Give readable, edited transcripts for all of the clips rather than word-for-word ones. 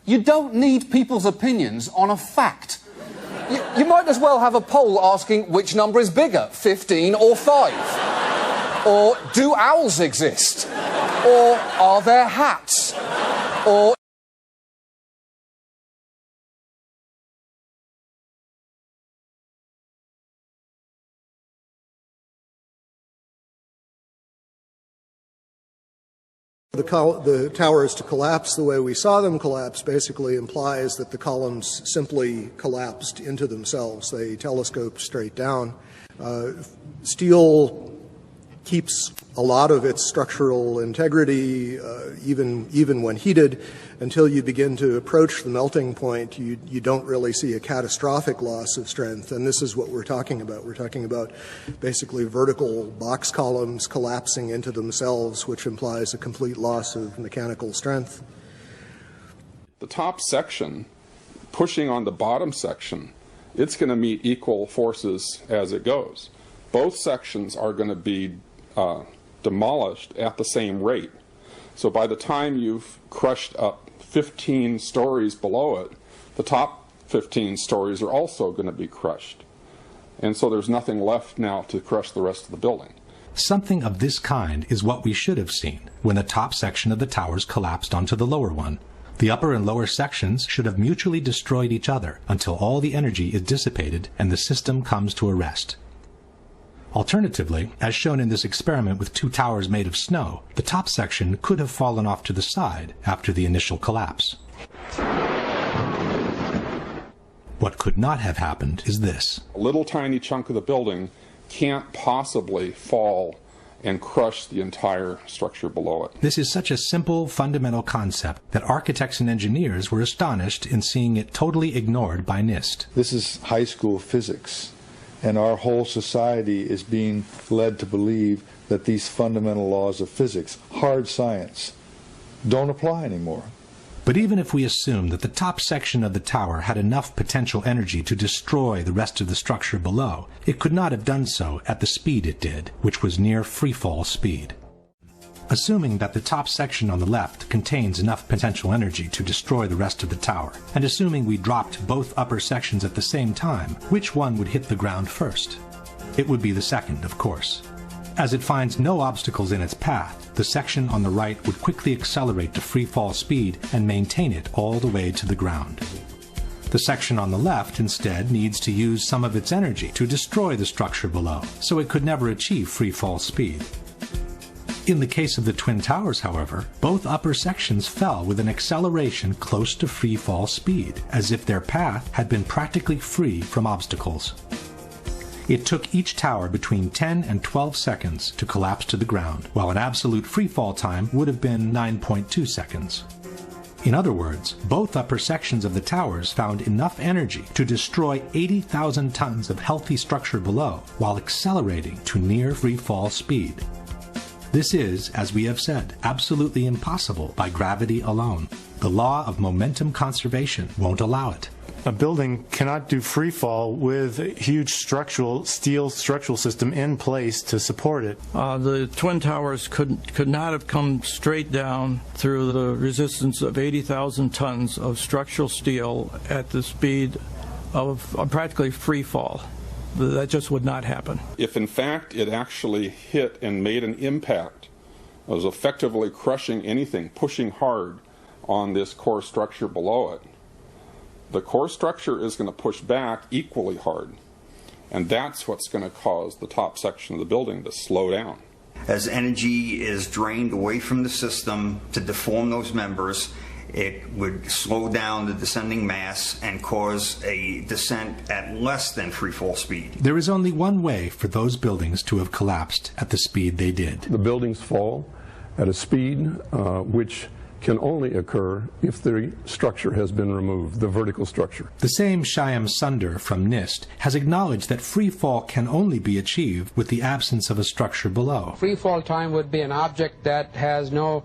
You don't need people's opinions on a fact. You might as well have a poll asking which number is bigger, 15 or 5. Or do owls exist? Or are there hats? Or... The towers to collapse the way we saw them collapse basically implies that the columns simply collapsed into themselves. They telescoped straight down. Steel keeps a lot of its structural integrity, even when heated. Until you begin to approach the melting point, you don't really see a catastrophic loss of strength, and this is what we're talking about. We're talking about basically vertical box columns collapsing into themselves, which implies a complete loss of mechanical strength. The top section pushing on the bottom section, it's going to meet equal forces as it goes. Both sections are going to be demolished at the same rate. So by the time you've crushed up 15 stories below it, the top 15 stories are also going to be crushed. And so there's nothing left now to crush the rest of the building. Something of this kind is what we should have seen when the top section of the towers collapsed onto the lower one. The upper and lower sections should have mutually destroyed each other until all the energy is dissipated and the system comes to a rest. Alternatively, as shown in this experiment with two towers made of snow, the top section could have fallen off to the side after the initial collapse. What could not have happened is this. A little tiny chunk of the building can't possibly fall and crush the entire structure below it. This is such a simple, fundamental concept that architects and engineers were astonished in seeing it totally ignored by NIST. This is high school physics. And our whole society is being led to believe that these fundamental laws of physics, hard science, don't apply anymore. But even if we assume that the top section of the tower had enough potential energy to destroy the rest of the structure below, it could not have done so at the speed it did, which was near freefall speed. Assuming that the top section on the left contains enough potential energy to destroy the rest of the tower, and assuming we dropped both upper sections at the same time, which one would hit the ground first? It would be the second, of course. As it finds no obstacles in its path, the section on the right would quickly accelerate to free fall speed and maintain it all the way to the ground. The section on the left instead needs to use some of its energy to destroy the structure below, so it could never achieve free fall speed. In the case of the Twin Towers, however, both upper sections fell with an acceleration close to free fall speed, as if their path had been practically free from obstacles. It took each tower between 10 and 12 seconds to collapse to the ground, while an absolute free fall time would have been 9.2 seconds. In other words, both upper sections of the towers found enough energy to destroy 80,000 tons of healthy structure below, while accelerating to near free fall speed. This is, as we have said, absolutely impossible by gravity alone. The law of momentum conservation won't allow it. A building cannot do free fall with a huge steel structural system in place to support it. The Twin Towers could not have come straight down through the resistance of 80,000 tons of structural steel at the speed of practically free fall. That just would not happen. If in fact it actually hit and made an impact, it was effectively crushing anything, pushing hard on this core structure below it, the core structure is going to push back equally hard. And that's what's going to cause the top section of the building to slow down. As energy is drained away from the system to deform those members, it would slow down the descending mass and cause a descent at less than free fall speed. There is only one way for those buildings to have collapsed at the speed they did. The buildings fall at a speed which can only occur if the structure has been removed, the vertical structure. The same Shyam Sunder from NIST has acknowledged that free fall can only be achieved with the absence of a structure below. Free fall time would be an object that has no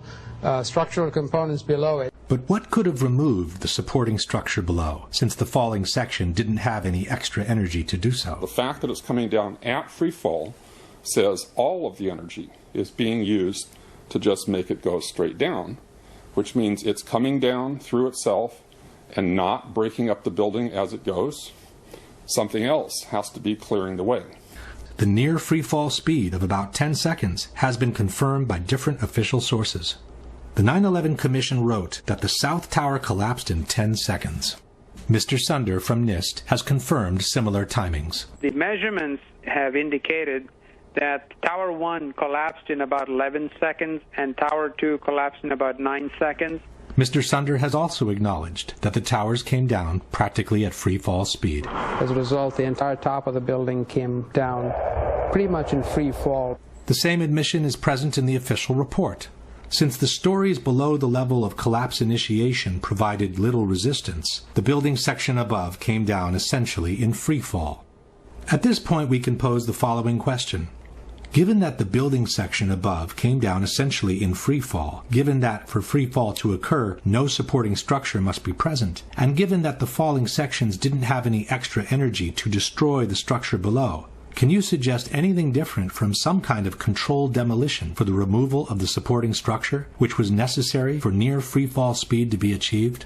structural components below it. But what could have removed the supporting structure below, since the falling section didn't have any extra energy to do so? The fact that it's coming down at free fall says all of the energy is being used to just make it go straight down, which means it's coming down through itself and not breaking up the building as it goes, something else has to be clearing the way. The near freefall speed of about 10 seconds has been confirmed by different official sources. The 9/11 Commission wrote that the South Tower collapsed in 10 seconds. Mr. Sunder from NIST has confirmed similar timings. The measurements have indicated that Tower 1 collapsed in about 11 seconds and Tower 2 collapsed in about 9 seconds. Mr. Sunder has also acknowledged that the towers came down practically at free fall speed. As a result, the entire top of the building came down pretty much in free fall. The same admission is present in the official report. Since the stories below the level of collapse initiation provided little resistance, the building section above came down essentially in free fall. At this point, we can pose the following question. Given that the building section above came down essentially in free fall, given that for free fall to occur, no supporting structure must be present, and given that the falling sections didn't have any extra energy to destroy the structure below, can you suggest anything different from some kind of controlled demolition for the removal of the supporting structure, which was necessary for near free fall speed to be achieved?